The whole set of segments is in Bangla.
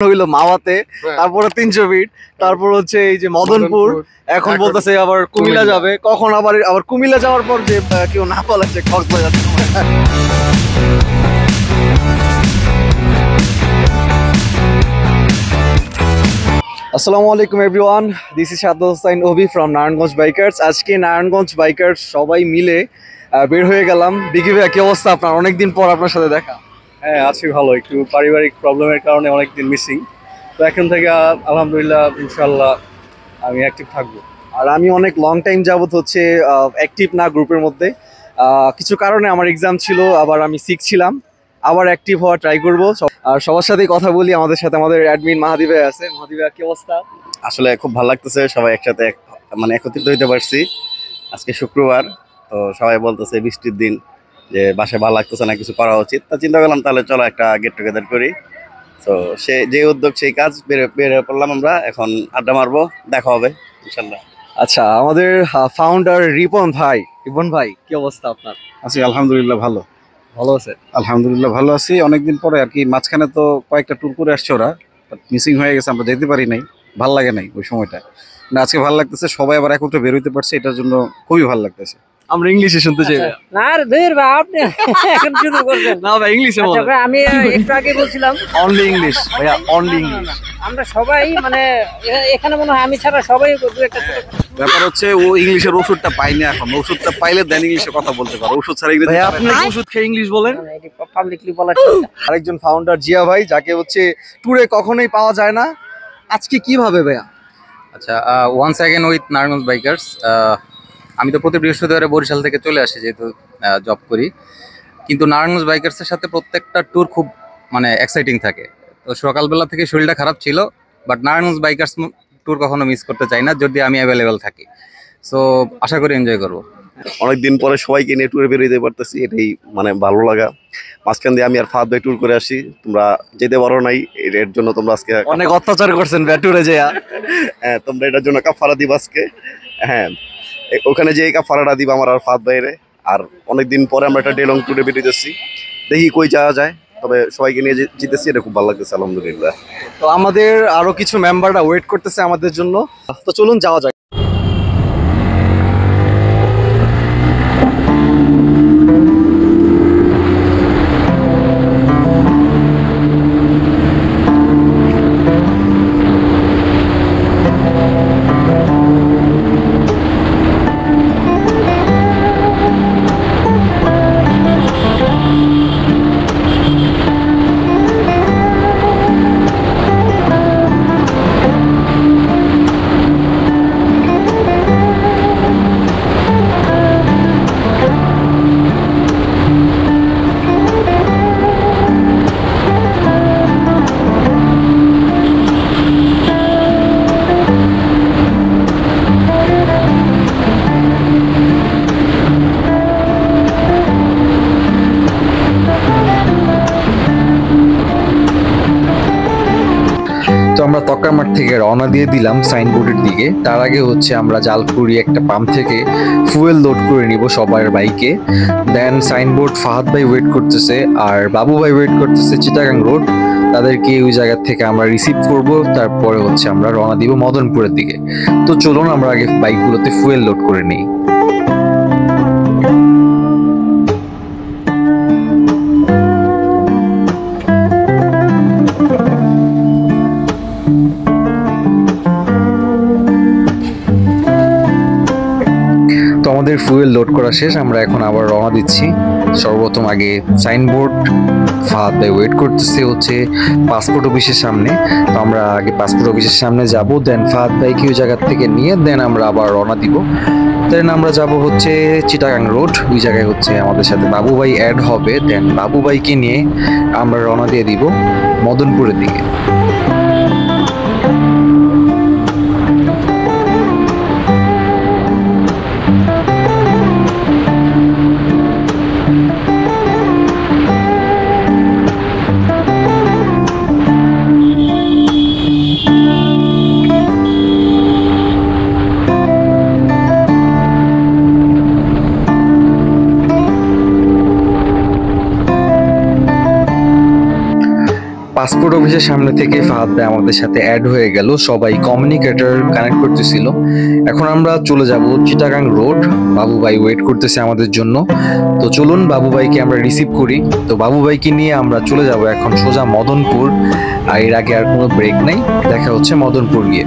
হইলো মাওয়াতে, তারপরে 300 ফিট, তারপর হচ্ছে এই যে মদনপুর, এখন বলতেছে আবার কুমিল্লা যাবে, কখন আবার কুমিল্লা যাওয়ার পর যে কেউ না পালাচ্ছে কক্সবাজার। আসসালামু আলাইকুম everyone, this is Saddat Hossain ওবি ফ্রম নারায়ণগঞ্জ বাইকার্স। আজকে নারায়ণগঞ্জ বাইকার্স সবাই মিলে বের হয়ে গেলাম। বিকি ভাইয়া, কি অবস্থা আপনার? অনেকদিন পর আপনার সাথে দেখা। হ্যাঁ, আছি ভালো। একটু পারিবারিক প্রবলেমের কারণে অনেকদিন মিসিং, তো এখন থেকে আলহামদুলিল্লাহ ইনশাল্লাহ আমি অ্যাক্টিভ থাকবো। আর আমি অনেক লং টাইম যাবত হচ্ছে অ্যাক্টিভ না গ্রুপের মধ্যে, কিছু কারণে আমার এক্সাম ছিল, আবার আমি সিক ছিলাম, আবার অ্যাক্টিভ হওয়া ট্রাই করবো। আর সবার সাথেই কথা বলি। আমাদের সাথে আমাদের অ্যাডমিন মাহাদি ভাই আছে। মাহাদি ভাই, কি অবস্থা? আসলে খুব ভালো লাগতেছে, সবাই একসাথে মানে একত্রিত হইতে পারছি। আজকে শুক্রবার, তো সবাই বলতেছে বৃষ্টির দিন যে বাসায় ভালো লাগতেছে না, কিছু করা উচিত। তা চিন্তা করলাম তাহলে চলো একটা গেট টুগেদার করি। তো সে যে উদ্যোগ সেই কাজ, বের পড়লাম আমরা। এখন আড্ডা মারবো, দেখা হবে ইনশাল্লাহ। আচ্ছা, আমাদের ফাউন্ডার রিপন ভাই, কি অবস্থা আপনার? আছি আলহামদুলিল্লাহ ভালো। ভালো আছে? আলহামদুলিল্লাহ ভালো আছি। অনেকদিন পরে আর কি, মাঝখানে তো কয়েকটা ট্যুর করে আসছে ওরা, মিসিং হয়ে গেছে, আমরা যেতে পারি নাই, ভাল লাগে নাই ওই সময়টা। না, আজকে ভালো লাগতেছে, সবাই আবার একত্রে বের হইতে পারছে, এটার জন্য খুবই ভালো লাগতেছে। আমরা ইংলিশে শুনতে চাই। না রে ধুর ভাই, আপনি এখন শুরু করবেন। না ভাই, ইংলিশে আচ্ছা বলেন। ভাই, আমি একটু আগে বলছিলাম অনলি ইংলিশ ভাইয়া, অনলি ইংলিশ। আমরা সবাই মানে এখানে মনে হয় আমি ছাড়া সবাই দু একটা ছোট ব্যাপার হচ্ছে ও ইংলিশের ওষুধটা পাই না এখন, ওষুধটা পাইলে দেন ইংলিশে কথা বলতে পারো, ওষুধ ছাড়া ইংরেজি ভাইয়া, পারে আপনি না। ওষুধ খেয়ে ইংলিশ বলেন। পাবলিকলি বলা ঠিক না। আরেকজন ফাউন্ডার জিয়া ভাই, যাকে হচ্ছে ট্যুরে কখনোই পাওয়া যায় না। আজকে কিভাবে ভাইয়া? আচ্ছা, once again with Narayanganj bikers. আমি তো প্রতি বৃহস্পতিবারে বরিশাল থেকে চলে আসি, যেহেতু জব করি, কিন্তু নারায়ণগঞ্জ বাইকার্সের সাথে প্রত্যেকটা ট্যুর খুব মানে এক্সাইটিং থাকে। তো সকালবেলা থেকে শরীরটা খারাপ ছিল, বাট নারায়ণগঞ্জ বাইকার্স ট্যুর কখনো মিস করতে চাই না, যদি আমি অ্যাভেলেবেল থাকি। সো আশা করি এনজয় করবো। অনেকদিন পরে সবাইকে নিয়ে ট্যুরে বের হইতে পারতেছি, এটাই মানে ভালো লাগা। মাঝখান দিয়ে আমি আর ফাহাদ ভাই ট্যুর করে আসি, তোমরা যেতে পারো নাই, এর জন্য তোমরা আজকে অনেক অত্যাচার করছেন ট্যুরে যেয়া। হ্যাঁ, তোমরা এটার জন্য কাফারা দিবা আজকে। হ্যাঁ, ওখানে যে কাফারাটা দিবা আমার আর ফাহাদ ভাইরে। আর অনেকদিন পরে আমরা একটা ডেলং ট্যুরে বেরিয়েছি, দেখি কই যাওয়া যায়। তবে সবাইকে নিয়ে যেতেছি, এটা খুব ভালো লাগতেছে আলহামদুলিল্লাহ। তো আমাদের আরো কিছু মেম্বাররা ওয়েট করতেছে আমাদের জন্য, তো চলুন যাওয়া যাক। তো আমরা তক্কামাঠ থেকে রওনা দিয়ে দিলাম সাইনবোর্ডের দিকে। তার আগে হচ্ছে আমরা জালকুড়ি একটা পাম্প থেকে ফুয়েল লোড করে নিব সবার বাইকে। দেন সাইনবোর্ড ফাহাদ ভাই ওয়েট করতেছে, আর বাবু ভাই ওয়েট করতেছে চিটাগাং রোড। তাদেরকে ওই জায়গা থেকে আমরা রিসিভ করব, তারপরে হচ্ছে আমরা রওনা দিব মদনপুরের দিকে। তো চলুন আমরা আগে বাইকগুলোতে ফুয়েল লোড করে নিই। তো আমাদের ফুয়েল লোড করা শেষ, আমরা এখন আবার রওনা দিচ্ছি। সর্বপ্রথম আগে সাইনবোর্ড ফাহাদ ভাই ওয়েট করতেছে হচ্ছে পাসপোর্ট অফিসের সামনে। তো আমরা আগে পাসপোর্ট অফিসের সামনে যাব, দেন ফাহাদ ভাইকে ওই জায়গা থেকে নিয়ে দেন আমরা আবার রওনা দিব। দেন আমরা যাব হচ্ছে চিটাগাং রোড, ওই জায়গায় হচ্ছে আমাদের সাথে বাবু ভাই অ্যাড হবে। দেন বাবু ভাইকে নিয়ে আমরা রওনা দিয়ে দিব মদনপুরের দিকে। পাসপোর্ট অফিসের সামনে থেকে ফাহাদ ভাই আমাদের সাথে অ্যাড হয়ে গেল, সবাই কমিউনিকেটর কানেক্ট করতেছিল। এখন আমরা চলে যাব চিটাগাং রোড, বাবু ভাই ওয়েট করতেছে আমাদের জন্য। তো চলুন বাবু ভাইকে আমরা রিসিভ করি। তো বাবু ভাইকে নিয়ে আমরা চলে যাব এখন সোজা মদনপুর, আর এর আগে আর কোনো ব্রেক নেই, দেখা হচ্ছে মদনপুর গিয়ে।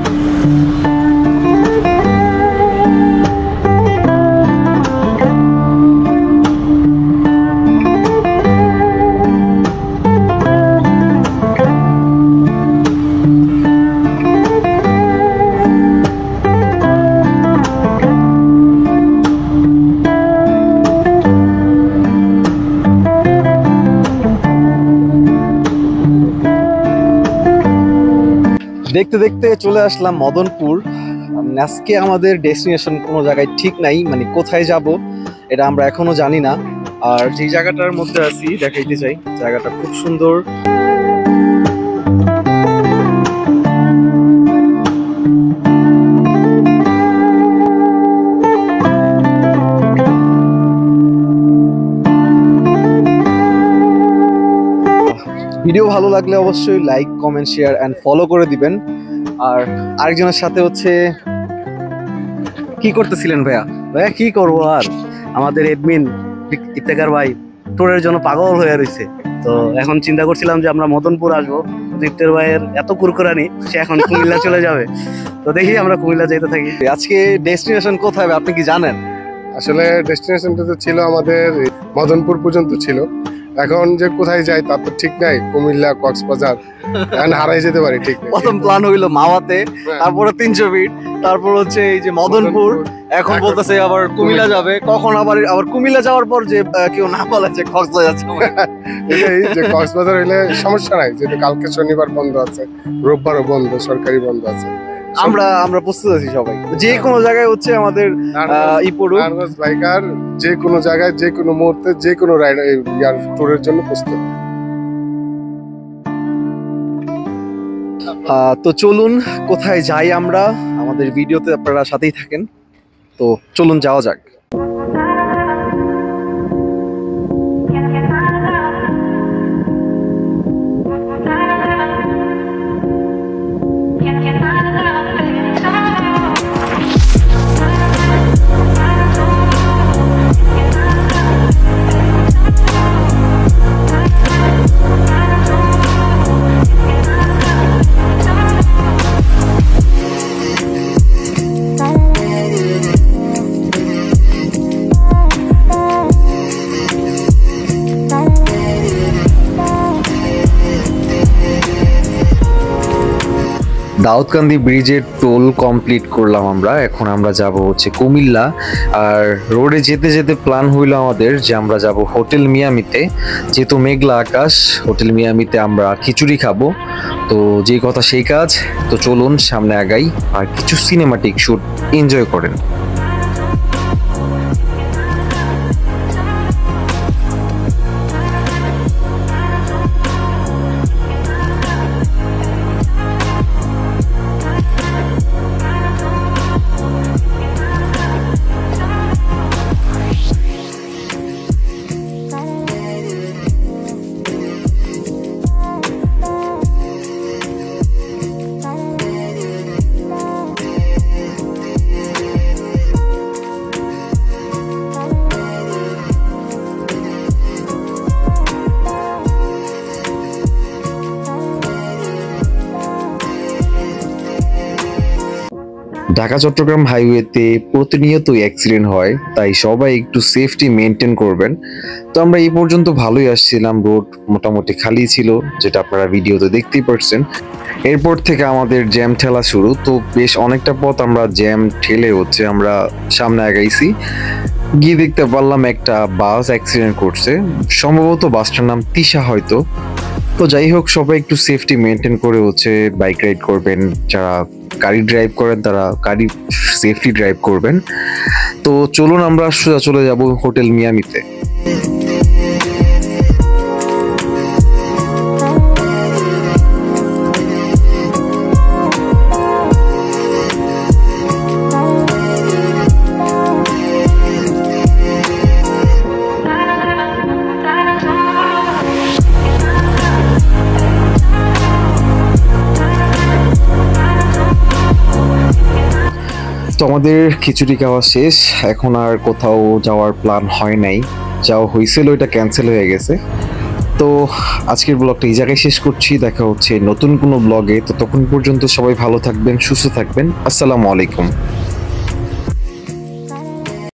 দেখতে দেখতে চলে আসলাম মদনপুর। আজকে আমাদের ডেস্টিনেশন কোনো জায়গায় ঠিক নাই, মানে কোথায় যাব এটা আমরা এখনো জানি না। আর যে জায়গাটার মধ্যে আছি দেখাইতে চাই, জায়গাটা খুব সুন্দর। ভিডিও ভালো লাগলে অবশ্যই like, comment, share and follow করে দিবেন। আর আরেকজনের সাথে হচ্ছে কি করতেছিলেন ভাইয়া? ভাইয়া কি করবো আর, আমাদের এডমিন ইফতেখার ভাই ট্যুরের জন্য পাগল হয়ে রয়েছে। তো এখন চিন্তা করছিলাম যে আমরা মদনপুর আসবো, ইফতের ভাইয়ের এত কুরকুরানি, সে এখন কুমিল্লা চলে যাবে। তো দেখি আমরা কুমিল্লা যেতে থাকি। আজকে ডেস্টিনেশন কোথায় হবে আপনি কি জানেন? আসলে ডেস্টিনেশনটা তো ছিল আমাদের মদনপুর পর্যন্ত ছিল, এখন যে কোথায় যাই তার তো ঠিক নাই। কুমিল্লা, কক্সবাজার, এখন হারাই যেতে পারি, ঠিক নেই। প্রথম প্ল্যান হইলো মাওয়াতে, তারপরে 300 ফিট, তারপর হচ্ছে এই যে মদনপুর, এখন বলতেছে আবার কুমিল্লা যাবে। কখন আবার কুমিল্লা যাওয়ার পর যে কেউ না বলে যে কক্সবাজার যাচ্ছে। এটাই যে কক্সবাজার হইলে সমস্যা নাই, যেহেতু কালকে শনিবার বন্ধ আছে, রোববারও বন্ধ, সরকারি বন্ধ আছে। আমরা প্রস্তুত আছি সবাই, যে কোনো জায়গায় হচ্ছে আমাদের নারায়ণগঞ্জ বাইকার যে কোনো জায়গায়, যে কোনো মুহূর্তে, যে কোনো রাইড ইয়ার ট্যুরের জন্য প্রস্তুত। তো চলুন কোথায় যাই আমরা, আমাদের ভিডিওতে আপনারা সাথেই থাকেন। তো চলুন যাওয়া যাক। দাউদকান্দি ব্রিজের টোল কমপ্লিট করলাম আমরা, এখন আমরা যাব হচ্ছে কুমিল্লা। আর রোডে যেতে যেতে প্ল্যান হইলো আমাদের যে আমরা যাব হোটেল মিয়ামিতে, যেহেতু মেঘলা আকাশ, হোটেল মিয়ামিতে আমরা খিচুড়ি খাবো। তো যে কথা সেই কাজ, তো চলুন সামনে আগাই আর কিছু সিনেমাটিক শুট এনজয় করেন। ঢাকা চট্টগ্রাম হাইওয়েতে প্রতিনিয়তই অ্যাক্সিডেন্ট হয়, তাই সবাই একটু সেফটি মেনটেন করবেন। তো আমরা এই পর্যন্ত ভালোই আসছিলাম, রোড মোটামুটি খালি ছিল, যেটা আপনারা ভিডিওতে দেখতেই পারছেন। এরপর থেকে আমাদের জ্যাম ঠেলা শুরু। তো বেশ অনেকটা পথ আমরা জ্যাম ঠেলে হচ্ছে আমরা সামনে আগাইছি, গিয়ে দেখতে পারলাম একটা বাস অ্যাক্সিডেন্ট করছে, সম্ভবত বাসটার নাম তিশা হয়তো। তো যাই হোক, সবাই একটু সেফটি মেনটেন করে হচ্ছে বাইক রাইড করবেন, যারা গাড়ি ড্রাইভ করেন তারা গাড়ি সেফটি ড্রাইভ করবেন। তো চলুন আমরা সোজা চলে যাব হোটেল মিয়ামিতে। তো আমাদের খিচুড়ি খাওয়া শেষ, এখন আর কোথাও যাওয়ার প্ল্যান হয় নাই, যাওয়া হয়েছিল ওইটা ক্যান্সেল হয়ে গেছে। তো আজকের ব্লগটা এই জায়গায় শেষ করছি, দেখা হচ্ছে নতুন কোনো ব্লগে। তো তখন পর্যন্ত সবাই ভালো থাকবেন, সুস্থ থাকবেন। আসসালামু আলাইকুম।